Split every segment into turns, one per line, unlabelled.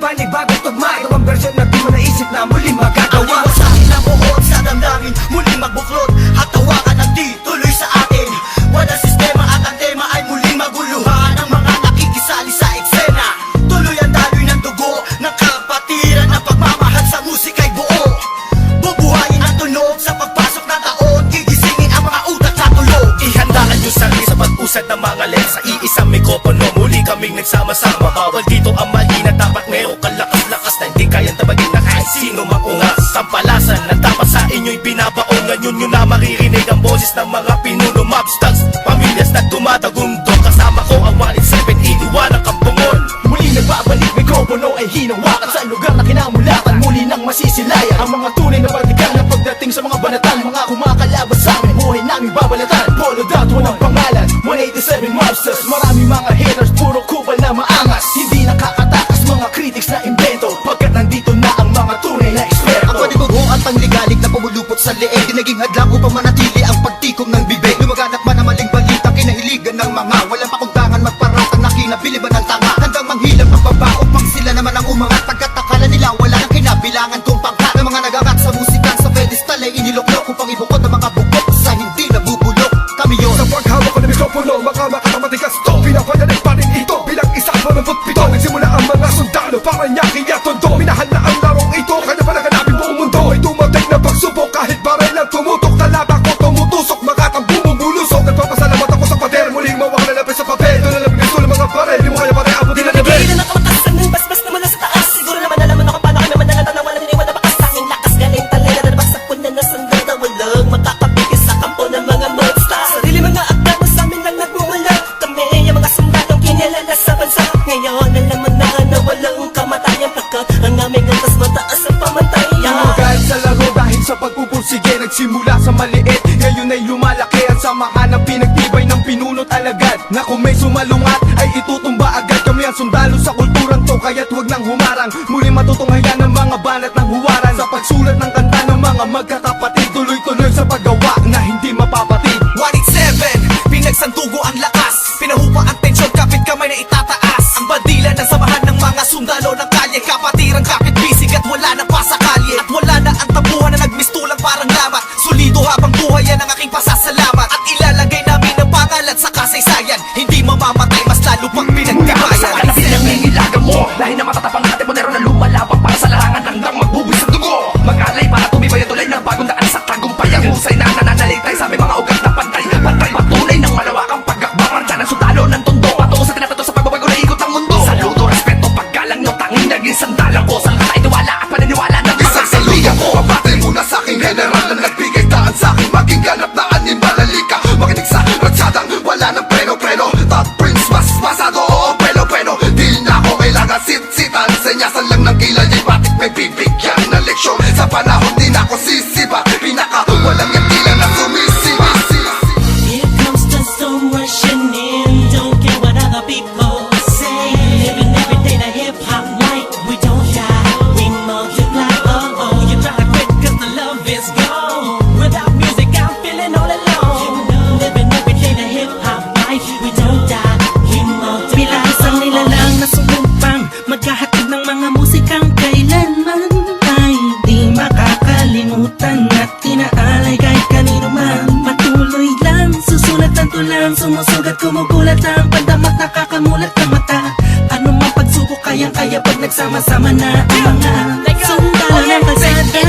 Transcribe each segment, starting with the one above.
panibagong tugma. Ito ang version na di mo naisip na muli magagawa.
Ang liwasakin na buhod sa damdamin, muli magbuklod at tawakan ng di tuloy sa atin. Wala sistema at ang tema ay muling maguluhan. Ang mga nakikisali sa eksena, tuloy ang daloy ng dugo ng kapatiran. Ang pagmamahal sa musika'y buo, bubuhayin ang tunog sa pagpasok ng taon. Gigisingin ang mga utak sa tulog.
Ihandaan yung sarili sa pag-usad ng mga lens. Sa iisang mikropono, muli kaming nagsama-sama. Bawal dito ang mali na dapat mayroong kalakas-lakas na hindi kayang tabagin na kahit sino maungas. Sampalasan na dapat sa inyo'y binabaon. Ngayon nyo na maririnig ang boses ng mga pinuno, mobsters, pamilyas na tumatagundong. Kasama ko ang 187, iniwan ang kampungon.
Muli nagbabalik, mikropono ay hinawakan sa lugar na kinamulatan. Muli nang masisilayan ang mga tunay na partikal na pagdating sa mga banatan. Mga kumakalabas sa amin, buhay namin babalatan. Polo dot, walang pangalan, 187 mobsters. Marami mga haters, puro kupal na maangas. Hindi nakakatakas mga critics na invento, pagkat nandito na ang mga tunay na eksperto.
Ang panibugo at pangligalig na pumulupot sa leeg, di naging hadlang upang manatili ang pagtikom ng bibig. Lumaganap man ang maling balita, kinahiligan ng mga walang pakundangan magparatang na kinabiliban ng tanga. Handang manghilap ang baba upang sila naman ang umangat. Pagkat akala nila wala nang kinabilangan kung pangkat. Ang mga nagangat sa musikan sa pedestal ay iniluklok upang ibukod ang mga bukok sa hindi nabubulok. Kami yun.
Sa paghawak ko ng mikropono, mga makatamatigas to, pinapadalig pa rin ito bilang isang 87. Nagsimula ang mga sundalo para nyaki at tondo. Minahal na ang larong ito, kanya pa naganapin buong mundo. Ay dumating na pagsubok kahit baril ang tumutok. Talata ko tumutusok, makatang bumulusok. Nagpapasalamat ako sa pader, muling mawak na lapis sa papel. Doon na lang gusto ng mga baril, di mo kaya pare abutin na level.
Nagigilan ang kamatasan ng basbas na mula sa taas. Siguro naman alam mo na kung paano kami manalatan na walang iniwan na bakas. Tanging lakas galing talaga na nabagsak ko na nasandal na walang makakapigil sa kampo ng mga monster. Sarili mga akda mo sa amin lang nagmumula. Kami ang mga sundalong kinilala sa bansa. Ngayon alam mo na walang kamatayan, pagkat ang aming antas mataas ang pamantayan.
Kahit sa laro dahil sa pagpupursige, nagsimula sa maliit, ngayon ay lumalaki. At samahan ng pinagtibay ng pinunot alagad, na kung may sumalungat ay itutumba agad. Kami ang sundalo sa kulturang to, kaya't huwag nang humarang. Muli matutunghayan ng mga banat ng huwaran. Sa pagsulat ng kanta ng mga magkakapatid, tuloy-tuloy sa paggawa na hindi mapapatid.
187, pinagsantugo ang lakas, pinahupa ang tensyon, kapit kamay na itataas. Ang bandila ng samahan ng mga sundalo ng kalye, kapatirang kapit bisig at wala na pa sa kalye. At wala na ang tabuhan na nagmistulang parang lamat. Solido habang buhay yan ang aking pasasalamat. At ilalagay namin ang pangalan sa kasaysayan, hindi mamamatay, mas lalo pang pinagkabayan.
Sa kanapin ang nangilagan mo, lahi na matatapang natin mo na lumalabang para sa larangan hanggang magbubuwis ang dugo. Mag-alay para tumibay ang tulay ng bagong daan sa tagumpay. Ang husay na nananalitay sa aming mga ugat na pantay. Pantay patunay ng malawakang pagkakbangan dyan ang sundalo ng tondo. Patungo sa tinatato sa pagbabago na ikot ang mundo. Saludo, respeto, paggalang no, tanging naging sandalang ko. Sa katay, tiwala at paniniwala ng mga kaibigan ko.
Pabatay muna sa aking general na nagbigay daan sa akin. Maging ganap na animalalika, makinig sa ratsadang wala ng preno-preno. Top Prince, mas masado, oo, preno-preno. Di na ako kailangan sit-sitan, senyasan lang ng kilay. Batik may bibigyan na leksyon, sa panahon di na ako sisiba. Pinaka walang yung tila na sumisiba.
Here comes the storm rushing in. Don't care what other people say. Living every day the hip-hop life. We don't die, we multiply. Oh, you try to quit cause the love is gone. Without music I'm feeling all alone. Living every day the hip-hop life. We don't die, we multiply. Bilang isang nilalang na sumumpang maghahatid ng mga musikang kailanman ay di makakalimutan at inaalay kahit kanino man. Patuloy lang, susulat ng tulang, sumusugat, kumugulat ang pandamat, nakakamulat ng mata. Ano mang pagsubok kayang-kaya pag nagsama-sama na ang mga sundalo ng kalsada.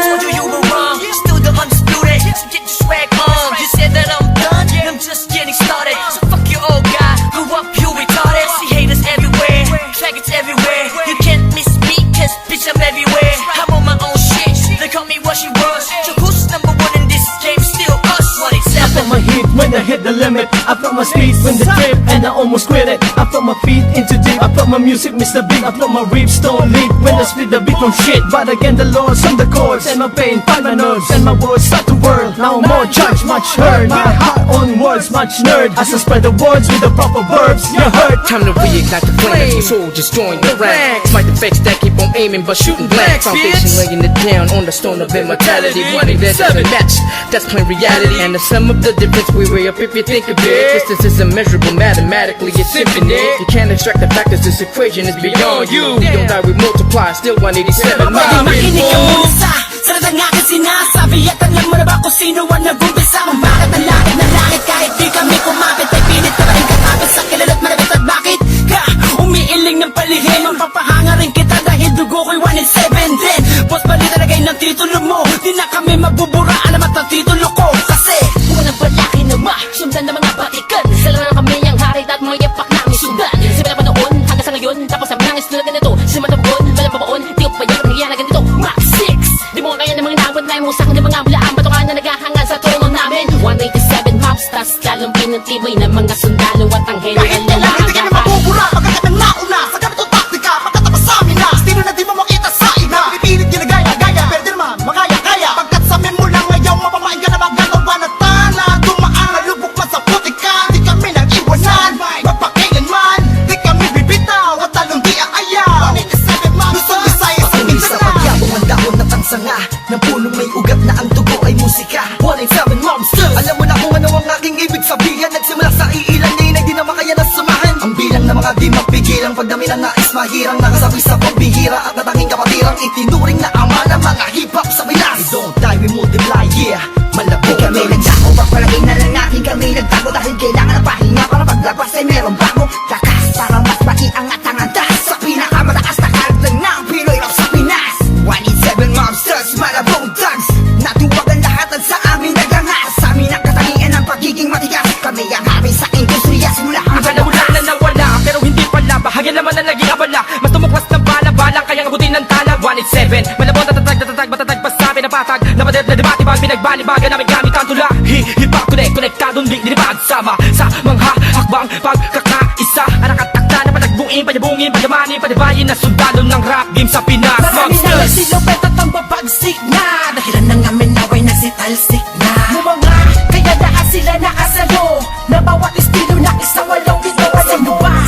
Told you were wrong, still the undisputed. So get your swag on. You said that I'm done, I'm just getting started. So fuck your old guy, grew up you retarded. See haters everywhere, faggots everywhere. You can't miss me, cause bitch I'm everywhere. I'm on my own shit, they call me what she was. So who's number one in this game? Still us,
I felt
187.
my heat when I hit the limit. I felt my speed when the trip and I almost quit it. I felt my feet into deep. I felt my music miss the beat. I felt my rips don't leap when I split the beat from shit. But again the Lord's on the chords and my pain find my nerves and my words start to whirl. Now more judge, much heard. My heart on words, much nerd. As I spread the words with the proper verbs, you heard.
Time to reignite the flame. My soldiers join the ranks. Fight the fakes that keep on aiming but shooting blank. Foundation laying it down on the stone of immortality. We be there to match. That's plain reality. And the sum of the difference we weigh up if you think of it. Distance is immeasurable mathematics. mathematically it's infinite. You can't extract the factors, this equation is beyond you. We don't die, we multiply, still 187
Pwede
miles
makinig ka muna sa salita ng aking sinasabi. At alam mo na ba kung sino ang nag-umpisa? Kung bakit ang langit na langit kahit di kami kumapit, ay pilit ka rin katapit sa kilala't malapit. At bakit ka umiiling ng palihim? Ang papahanga rin kita dahil dugo ko'y 187 din. Boss balita lagay ng titulo mo, di na kami mabubura, alamat ang titulo ko. Kasi
unang palaki na sundan ng mga batikan. Sila na kami ang hari at mga yapak namin sundan. Simula pa noon hanggang sa ngayon, tapos ang nangis tulad ganito. Simula tabuon, walang babaon, di ko payak ng iyan na ganito. Max 6, di mo kaya ng mga nawad na mo sa akin ng mga bulaan. Batukan na naghahangan sa trono namin. 187 mobsters, lalong pinatibay ng mga sundalo at ang
Kahit
general na
kailan hindi kami
mga
mabubura, pagkat ang nauna sa ganitong taktika, pagkatapos sa amin na estilo na di mo makita sa ina. Pipilit ginagaya-gaya, pero di naman makaya-kaya. Pagkat sa amin mo lang ngayon, mapamain ka na magalaw ba na tana. Dumaan, lubok man sa putika, di kami nag-iwanan. Magpakailanman, di kami bibitaw, at talong di aayaw. 187 Mob Luzon, Visayas, at
Pakinig sa
Mindanao.
pagyabong ang dahon na tangsanga ng punong may ugat na ang dugo ay musika. 187 Monsters. Alam mo na kung ano ang aking ibig sabihin. Nagsimula sa iilan ngayon ay di na makaya na samahan. Ang bilang ng mga di mapigilang pagdami na nais mahirang nakasabi sa pambihira at natanging kapatirang itinuring na ama ng mga hip-hop sa Pinas. We don't die, we multiply, yeah. Malabo
Kami nagdako, pagpalagay na lang natin kami nagtago. Dahil kailangan ng pahinga para paglabas ay merong bagong lakas. Para mas maiangat ang andas sa pinakamataas na karagdag ng Pinoy rap sa Pinas. 187 Mobsters, malabong thugs. Natuwagan lahat at sa amin nagangas. Sa amin ang katangian ng pagiging matigas. Kami ang hari sa industriya simula hanggang
Nawala na nawala, pero hindi pala. Bahagyan naman na naging abala. Mas tumuklas ng bala-balang, kayang abutin ng tala. 187, malabon, tatatag, matatag, pasabi na batag. Napadet na debate-bag, pinagbalibagan namin gamit ang tula. Hip-hop, konektadong link-dinibag. Sama sa mga hakbang pagkakaisa. Anakatakta na panagbuin, panyabungin, panyamanin, panibayin na sundalo ng rap game sa Pinas.
marami na
Monsters!
nagsilupet at ang babagsik na. Dahilan ng amin naway nagsitalsik na. Mga kaya lahat sila nakasalo. Na bawat estilo na isa walang bitaw.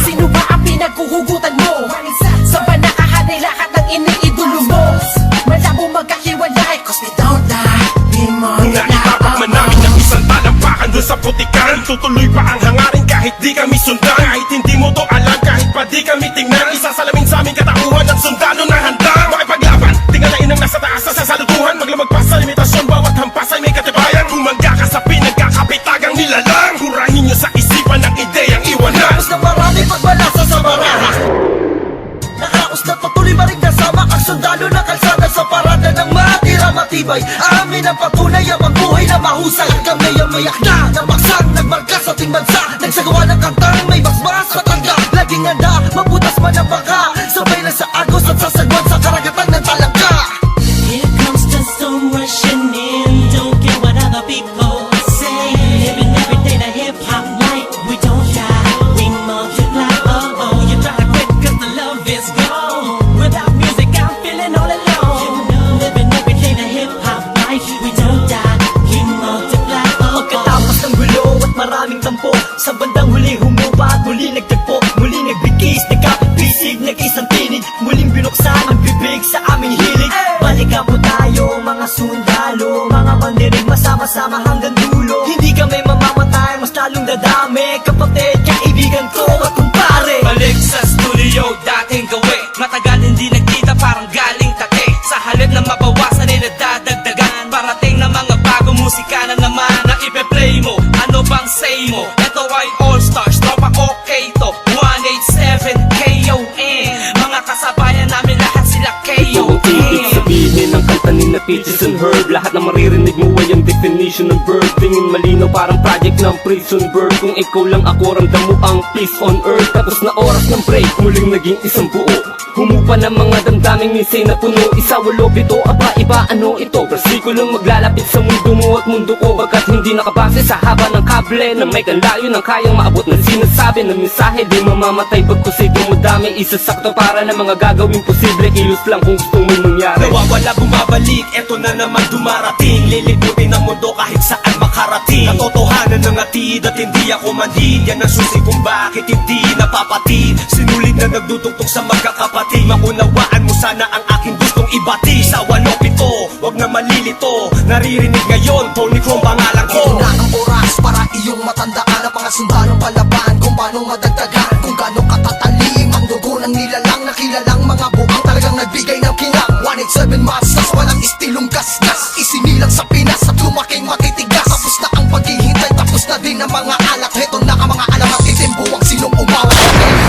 Sino ba ang pinaghuhugutan mo? Saan ba nakahanay lahat ng iniidolo mo? Malabo magkahiwalay, cause we don't die. We
Naitapak man namin ng isang talampakan doon sa putikan. Tutuloy pa ang hangarin kahit di kami sundan. Kahit hindi mo to alam, kahit pa di kami tingnan. Isasalamin sa aming katauhan ng sundalo na handang makipaglaban. Tingalain ang nasa taas sa sasalutuhan. Maglamag pa sa limitasyon, bawat hampas ay may katibayan. Bumangga ka sa pinagkakapitagang nilalang. Hurahin nyo sa isipan ng ideyang iwanan.
Tapos na marami pagbalasa sa baraha. Nakaos na patuloy maring kasama ang sundalo na kalsada sa parada ng matira matibay. Amin ang patunay ang buhay na mahusay. At kami ang mayak na namaksang nagmarka sa ating bansa. Nagsagawa ng kantang may basbas matangga. Laging handa, mabutas man ang baka. Sabay na sa agos at sasagwan sa karagatan ng talangka.
Here comes the storm rushing in. Don't care what other people say. Living every day the hip hop life. We don't die, we multiply. Oh oh, you try to quit 'cause the love is gone. Without music, I'm feeling all alone. Living every day the hip hop life. We don't die, we multiply. Oh oh.
Pagkatapos ng gulo at maraming tampo, sa bandang huli humupa at muli nagtagpo. Muli nagbigis, nagkapibisig, nag-isang tinig. Muling binuksan ang bibig sa aming hilig. Balikan po tayo mga sundalo, mga mandirig masama-sama hanggang dulo. Hindi kami mamamatay, mas lalong dadami. Kapatid, kaibigan ko at kumpare.
Balik sa studio, dating gawi. Matagal hindi nagkita, parang galing take. Sa halip na mabawasan ay nadadagdagan. Parating na mga bagong musika na naman na ipe-play mo. Ano bang say mo? Ito ay All Stars, tropa okay to. 187 KON. Mga kasabayan namin lahat sila KON.
Ang ibig sabihin ng kanta ni na Peaches and Herb. Lahat na maririnig mo ay ang definition ng bird. Tingin malinaw parang project ng prison bird. Kung ikaw lang ako, ramdam mo ang peace on earth. Tapos na oras ng break, muling naging isang buo. Humupa ng mga damdaming misay na puno. Isa, walo, pito, aba, iba, ano ito? Versikulong maglalapit sa mundo mo at mundo ko. Bagkat hindi nakabase sa haba ng kable na may kanlayo ng kayang maabot ng sinasabi ng mensahe. Di mamamatay pagkusigong madami. Isasakto para ng mga gagawing posible. Kilos lang kung gusto mo mangyari.
Nawawala bumabalik, eto na naman dumarating. Lilibutin ang mundo kahit saan makarating. Katotohanan ng atid at hindi ako manhid. Yan ang susi kung bakit hindi napapatid. Sinulid na nagdudugtong sa magkakapatid. Maunawaan mo sana ang aking gustong ibati. Sa 107, wag na malilito. Naririnig ngayon, Tony Chrome pangalan ko.
Ito na ang oras para iyong matandaan ang mga sundalong palaban kung paano
tempo ang talagang nagbigay ng kinang 187 Mazdas, walang istilong gasgas. Isinilang sa Pinas at lumaking matitigas. Tapos na ang paghihintay, tapos na din ang mga alak. Heto na ang mga alamat, itimbo ang sinong umawat.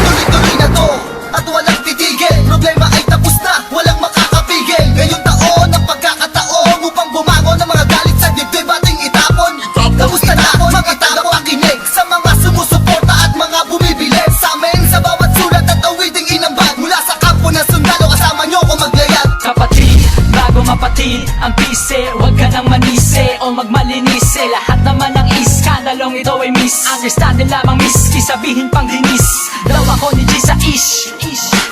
Tuloy-tuloy na to at walang titigil. Problema ay tapos na, walang makakapigil. Ngayong taon ang pagkakataon upang bumangon ng mga galit sa dibdib ating itapon. Kamusta na mga tagapakinig sa mga sumusuporta at mga bumibili sa amin sa bawat sulat at awiding inambag mula sa kampo ng sundalo, kasama nyo ko maglayag.
Kapatid, bago mapatid ang pise, huwag ka nang manise o magmalinise. Lahat naman ng iskandalong ito ay miss. Understanding lamang miss, isabihin pang dinis. Daw ako ni G sa ish.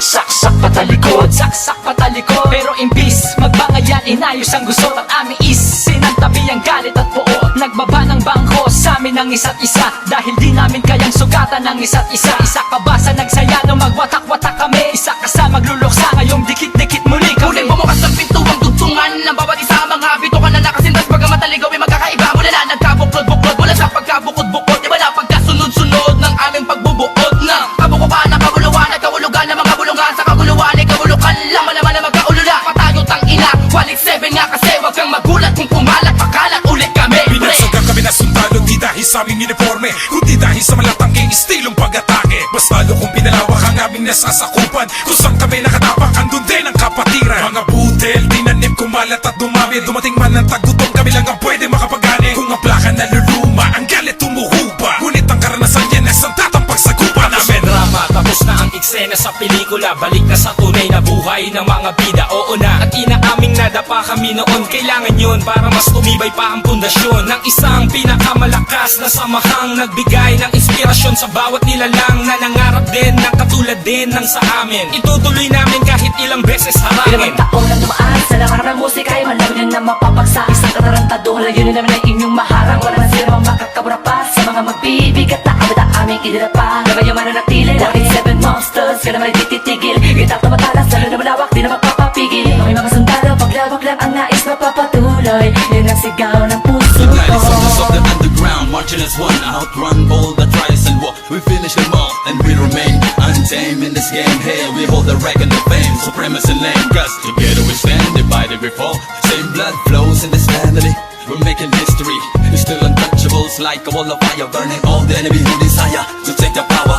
Saksak patalikod, saksak patalikod. Pero imbis magbangayan, inayos ang gusto at aming is. Sinantabi ang galit at puot, nagbaba ng bangko sa amin ng isa't isa. Dahil di namin kayang sugatan ng isa't isa. Isa ka ba sa nagsaya nung magwatak-watak kami? Isa ka sa magluluksa ngayong dikit-dikit muli kami.
Muling bumukas ng pintuang dugtungan ng bawat isa. Mga bitukan na nakasintas pag mataligaw ay magkakaiba. Mula na nagkabuklod-buklod, mula sa pagkabukod-bukod. Iba na pagkasunod-sunod ng aming pagbubuod na kabukupan ng kaguluhan at kahulugan ng mga bulungan. Sa kaguluhan ay kahulukan lang, malaman na magkaulula. Patayo tang ina, 187 nga kasi wag kang magulat kung pumalat, pakalat ulit kami.
Binagsagang kami na sundalo, di dahil sa aming uniforme, kundi dahil sa malatangking istilong pag-atake. Mas lalo kung pinalawak ang aming nasasakupan, kung saan kami nakatapak, andun din ang kapatiran. Mga budel, tinanim, kumalat at dumami. Dumating man ang tagutom, kami lang ang pwede makapagani. Kung ang plaka naluluma, ang galit tumuhuba. Ngunit ang karanasan yan ay santatang pagsagupa namin.
Drama, tapos na ang eksena sa pelikula. Balik na sa tunay na buhay ng mga bida, oo na. At inaaming nadapa kami noon, kailangan yun para mas tumibay pa ang pundasyon ng isang pinakamalakas na samahang nagbigay ng inspirasyon sa bawat nilalang na nangarap din ng katulad din ng sa amin. Itutuloy namin kahit ilang beses harangin.
Ilang taon na dumaan sa lakarap ng musika ay malaman nyo na mapapagsa. Isang katarantado, layunin namin ay inyong maharang. Wala man sila mang makakabura pa sa mga magbibigat na awit ang aming idinapa. Gabay mananatili, 187 monsters, ka naman ay tititigil. Itak na matalas, lalo na malawak, di na magpapapigil. Kami mga sundalo, paglawak lang ang nais mapapatuloy. Yun ang sigaw ng puso
The
ko.
sons of the underground, marching as one, outrun all the trials and war. We finish them all, and we remain untamed in this game. Here we hold the record of fame, supremacy lane. Cause together we stand, divided we fall. Same blood flows in this family. We're making history, we're still untouchables. Like a wall of fire, burning all the enemy who desire to take the power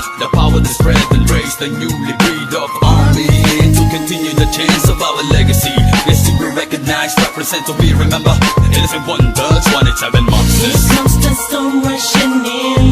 to spread and raise the newly breed of army. To continue the chains of our legacy. Yes, to be recognized, represent, to be remembered. Innocent wonders, 187 monsters.
Here comes the storm rushing in.